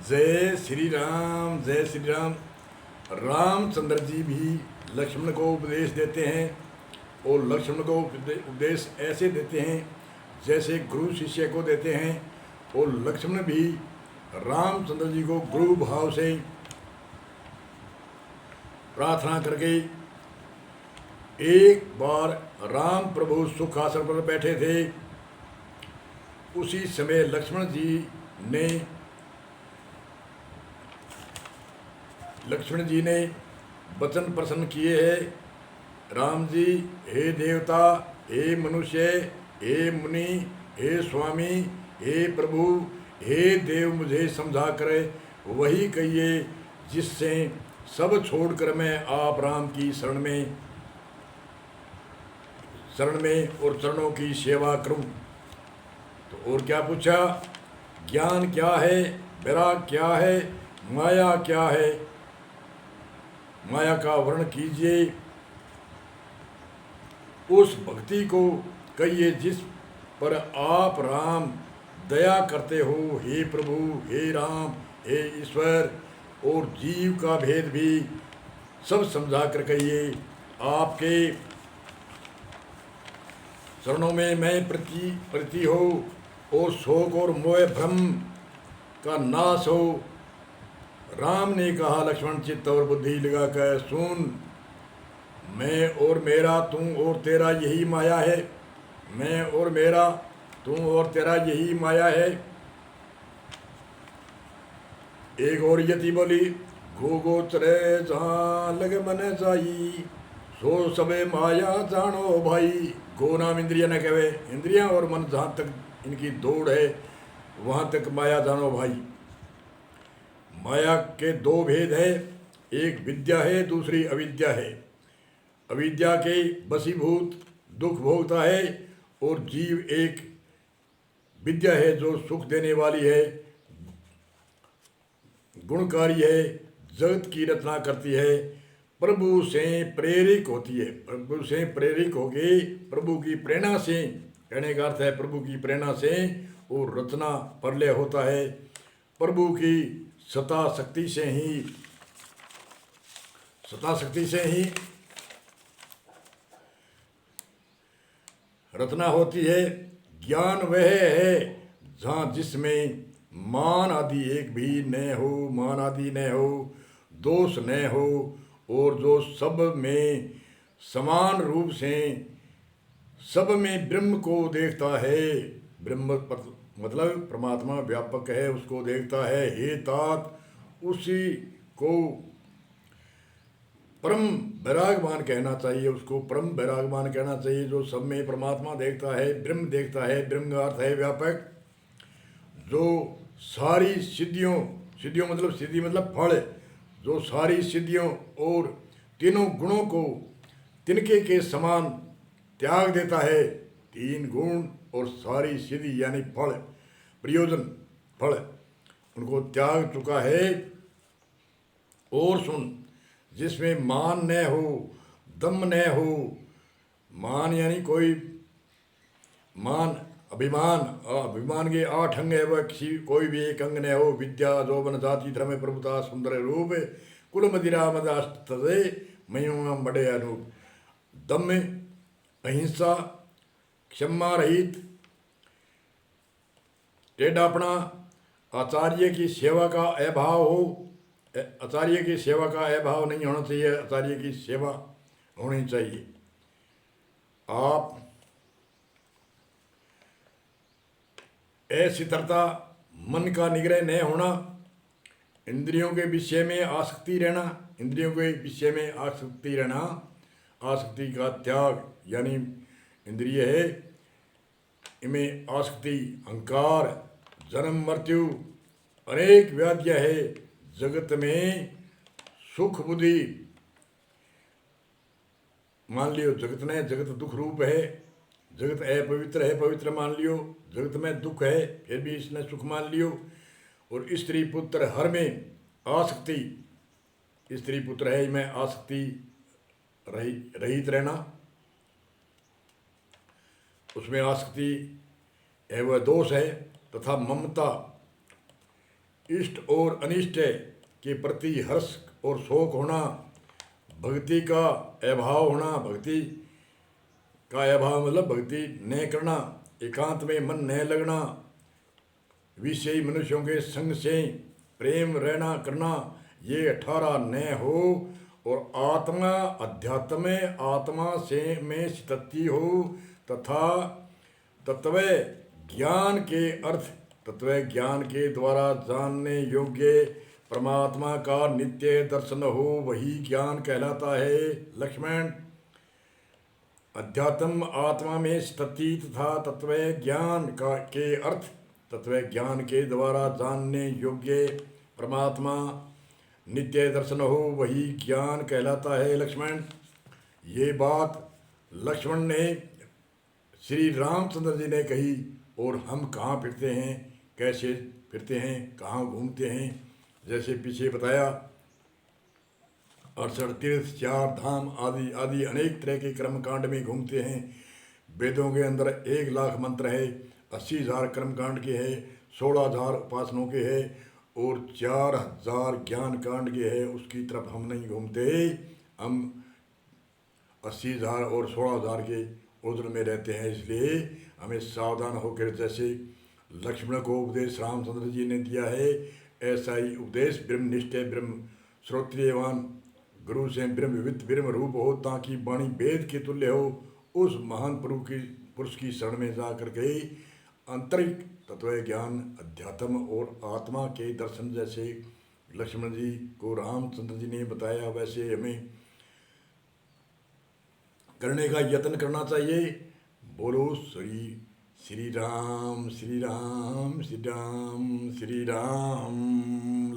जय श्री राम, जय श्री राम। रामचंद्र जी भी लक्ष्मण को उपदेश देते हैं और लक्ष्मण को उपदेश ऐसे देते हैं जैसे गुरु शिष्य को देते हैं। और लक्ष्मण भी रामचंद्र जी को गुरु भाव से प्रार्थना करके एक बार राम प्रभु सुखासन पर बैठे थे। उसी समय लक्ष्मण जी ने वचन प्रसन्न किए हैं। राम जी, हे देवता, हे मनुष्य, हे मुनि, हे स्वामी, हे प्रभु, हे देव, मुझे समझा कर वही कहिए जिससे सब छोड़कर मैं आप राम की शरण में और चरणों की सेवा करूं। तो और क्या पूछा? ज्ञान क्या है, वैराग क्या है, माया क्या है, माया का वर्णन कीजिए। उस भक्ति को कहिए जिस पर आप राम दया करते हो। हे प्रभु, हे राम, हे ईश्वर, और जीव का भेद भी सब समझा कर कहिए। आपके चरणों में मैं प्रति हो और शोक और मोह भ्रम का नाश हो। राम ने कहा, लक्ष्मण चित्त और बुद्धि लगाकर सुन, मैं और मेरा तुम और तेरा यही माया है। मैं और मेरा तुम और तेरा यही माया है। एक और यति बोली, गो गोचरे जहाँ लग मन जाई, सो सबे माया जानो भाई। गो नाम इंद्रिया न कहे, इंद्रियां और मन जहाँ तक इनकी दौड़ है वहाँ तक माया जानो भाई। माया के दो भेद है, एक विद्या है, दूसरी अविद्या है। अविद्या के वशीभूत दुख भोगता है और जीव एक विद्या है जो सुख देने वाली है, गुणकारी है, जगत की रचना करती है, प्रभु से प्रेरित होती है। प्रभु से प्रेरित होके प्रभु की प्रेरणा से, कहने का अर्थ है प्रभु की प्रेरणा से और रचना प्रलय होता है। प्रभु की सता शक्ति से ही रचना होती है। ज्ञान वह है जहाँ जिसमें मान आदि एक भी न हो, मान आदि न हो, दोष न हो, और जो सब में समान रूप से सब में ब्रह्म को देखता है। ब्रह्म मतलब परमात्मा व्यापक है, उसको देखता है। हे तात, उसी को परम वैरागवान कहना चाहिए, उसको परम वैरागवान कहना चाहिए जो सब में परमात्मा देखता है, ब्रह्म देखता है। ब्रह्म का अर्थ है व्यापक, जो सारी सिद्धियों मतलब सिद्धि मतलब फल, जो सारी सिद्धियों और तीनों गुणों को तिनके के समान त्याग देता है। तीन गुण और सारी सिद्धि यानी फल, प्रयोजन, फल, उनको त्याग चुका है। और सुन, जिसमें मान न हो, दम न हो। मान यानी कोई मान, अभिमान के 8 अंग है, वह किसी कोई भी एक अंग न हो। विद्या जोबन जाति धर्म प्रभुता सुंदर रूप, कुल मदिरा मदास्तदे मयूम बड़े अनूप। दम, अहिंसा, क्षमा रहित, टेढ़ापना, आचार्य की सेवा का अभाव हो। आचार्य की सेवा का अभाव नहीं होना चाहिए, आचार्य की सेवा होनी चाहिए। आप अस्थिरता, मन का निग्रह नहीं होना, इंद्रियों के विषय में आसक्ति रहना, इंद्रियों के विषय में आसक्ति रहना, आसक्ति का त्याग यानी इंद्रिय है, इनमें आसक्ति, अहंकार, जन्म मृत्यु, अनेक व्याधियाँ है। जगत में सुख बुद्धि मान लियो, जगत दुख रूप है। जगत अपवित्र है, पवित्र मान लियो। जगत में दुख है, फिर भी इसने सुख मान लियो। और स्त्री पुत्र हर में आसक्ति, स्त्री पुत्र है, में आसक्ति रहित रहना, उसमें आसक्ति है वह दोष है। तथा ममता, इष्ट और अनिष्ट के प्रति हर्ष और शोक होना, भक्ति का अभाव होना, भक्ति का अभाव मतलब भक्ति न करना, एकांत में मन न लगना, विषयी मनुष्यों के संग से प्रेम रहना करना, ये 18 न हो, और आत्मा अध्यात्म में आत्मा से में स्थिति हो, तथा तत्व ज्ञान के अर्थ तत्व ज्ञान के द्वारा जानने योग्य परमात्मा का नित्य दर्शन हो, वही ज्ञान कहलाता है। लक्ष्मण, अध्यात्म आत्मा में स्थिति तथा तत्व ज्ञान का के अर्थ तत्व ज्ञान के द्वारा जानने योग्य परमात्मा नित्य दर्शन हो, वही ज्ञान कहलाता है। लक्ष्मण, ये बात लक्ष्मण ने श्री रामचंद्र जी ने कही, और हम कहाँ फिरते हैं, कैसे फिरते हैं, कहाँ घूमते हैं, जैसे पीछे बताया 68 तीर्थ, 4 धाम आदि आदि अनेक तरह के कर्मकांड में घूमते हैं। वेदों के अंदर 1 लाख मंत्र है, 80,000 कर्मकांड के है, 16,000 उपासनों के है, और 4,000 ज्ञान कांड के है। उसकी तरफ हम नहीं घूमते, हम 80,000 और 16,000 के उधर में रहते हैं। इसलिए हमें सावधान होकर, जैसे लक्ष्मण को उपदेश रामचंद्र जी ने दिया है, ऐसा ही उपदेश ब्रह्मनिष्ठ ब्रह्म श्रोत्रियवान गुरु से ब्रह्मविद ब्रह्म रूप हो, ताकि वाणी वेद के तुल्य हो। उस महान पुरुष की शरण में जा करके आंतरिक तत्व ज्ञान, अध्यात्म और आत्मा के दर्शन जैसे लक्ष्मण जी को रामचंद्र जी ने बताया, वैसे हमें करने का यत्न करना चाहिए। बोलो श्री राम श्री राम श्री राम श्री राम।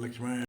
लक्ष्मण।